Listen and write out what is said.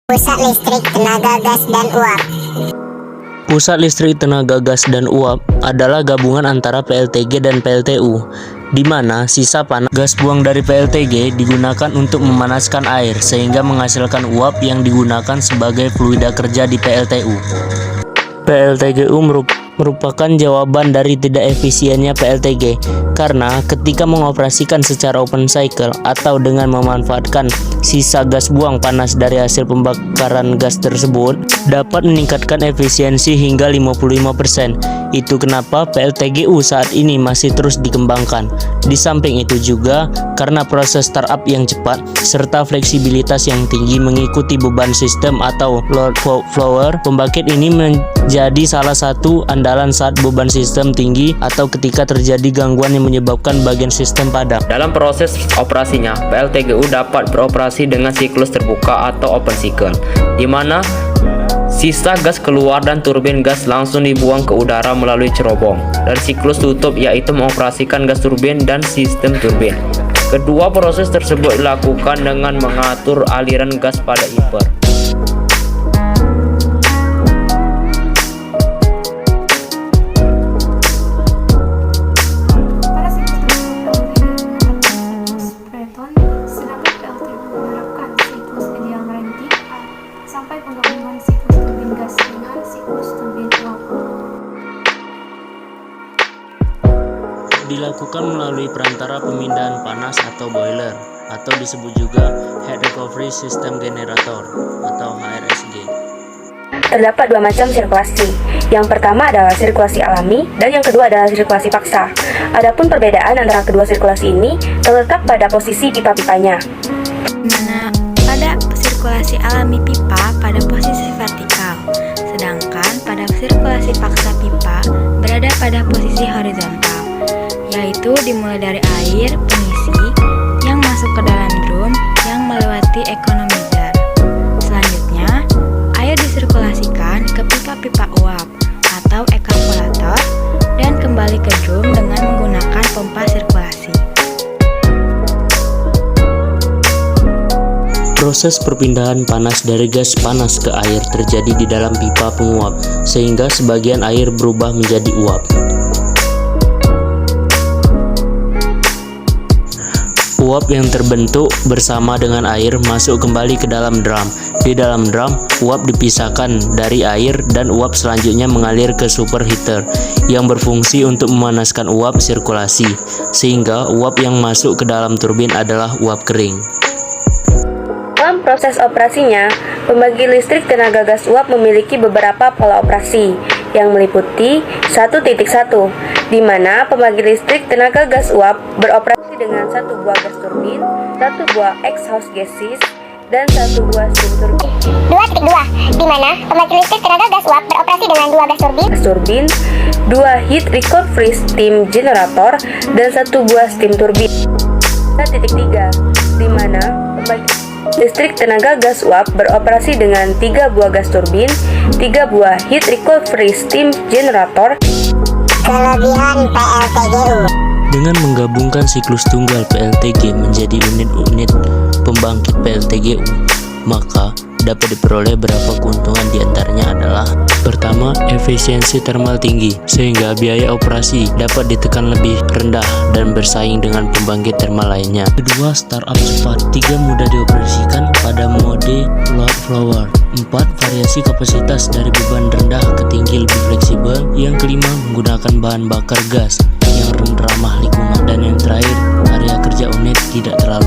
Pusat Listrik Tenaga Gas dan Uap. Pusat Listrik Tenaga Gas dan Uap adalah gabungan antara PLTG dan PLTU, di mana sisa panas gas buang dari PLTG digunakan untuk memanaskan air sehingga menghasilkan uap yang digunakan sebagai fluida kerja di PLTU. PLTGU merupakan jawaban dari tidak efisiennya PLTG, karena ketika mengoperasikan secara open cycle atau dengan memanfaatkan sisa gas buang panas dari hasil pembakaran gas tersebut dapat meningkatkan efisiensi hingga 55%. Itu kenapa PLTGU saat ini masih terus dikembangkan. Di samping itu juga karena proses startup yang cepat serta fleksibilitas yang tinggi mengikuti beban sistem atau load flower, pembangkit ini menjadi salah satu andalan saat beban sistem tinggi atau ketika terjadi gangguan yang menyebabkan bagian sistem padam. Dalam proses operasinya, PLTGU dapat beroperasi dengan siklus terbuka atau open cycle, di mana sisa gas keluar dan turbin gas langsung dibuang ke udara melalui cerobong, dan siklus tutup yaitu mengoperasikan gas turbin dan sistem turbin. Kedua proses tersebut dilakukan dengan mengatur aliran gas pada imper. Sampai penggabungan siklus turbin gas dengan siklus turbin uap. Dilakukan melalui perantara pemindahan panas atau boiler, atau disebut juga Heat Recovery System Generator atau HRSG. Terdapat dua macam sirkulasi. Yang pertama adalah sirkulasi alami dan yang kedua adalah sirkulasi paksa. Adapun perbedaan antara kedua sirkulasi ini terletak pada posisi pipa-pipanya. Pada sirkulasi alami pipa pada posisi vertikal, sedangkan pada sirkulasi paksa pipa berada pada posisi horizontal, yaitu dimulai dari air pengisi yang masuk ke dalam drum yang melewati economizer. Selanjutnya, air disirkulasikan ke pipa-pipa uap atau evaporator dan kembali ke drum dengan menggunakan pompa sirkulasi. Proses perpindahan panas dari gas panas ke air terjadi di dalam pipa penguap, sehingga sebagian air berubah menjadi uap. Uap yang terbentuk bersama dengan air masuk kembali ke dalam drum. Di dalam drum, uap dipisahkan dari air dan uap selanjutnya mengalir ke superheater yang berfungsi untuk memanaskan uap sirkulasi, sehingga uap yang masuk ke dalam turbin adalah uap kering. Dalam proses operasinya, pembagi listrik tenaga gas uap memiliki beberapa pola operasi yang meliputi 1.1, di mana pembagi listrik tenaga gas uap beroperasi dengan satu buah gas turbin, satu buah exhaust gases, dan satu buah steam turbin. 2.2, di mana pembagi listrik tenaga gas uap beroperasi dengan dua gas turbin, dua heat recovery steam generator, dan satu buah steam turbin. 3.3, di mana pembagi listrik tenaga gas uap beroperasi dengan 3 buah gas turbin, 3 buah heat recovery steam generator. Kelebihan PLTGU. Dengan menggabungkan siklus tunggal PLTG menjadi unit-unit pembangkit PLTGU, maka dapat diperoleh beberapa keuntungan. Diantaranya adalah: pertama, efisiensi termal tinggi sehingga biaya operasi dapat ditekan lebih rendah dan bersaing dengan pembangkit termal lainnya. Kedua, startup cepat. 3, mudah dioperasikan pada mode load flower. 4, variasi kapasitas dari beban rendah ke tinggi lebih fleksibel. Yang kelima, menggunakan bahan bakar gas yang ramah lingkungan. Dan yang terakhir, area kerja unit tidak terlalu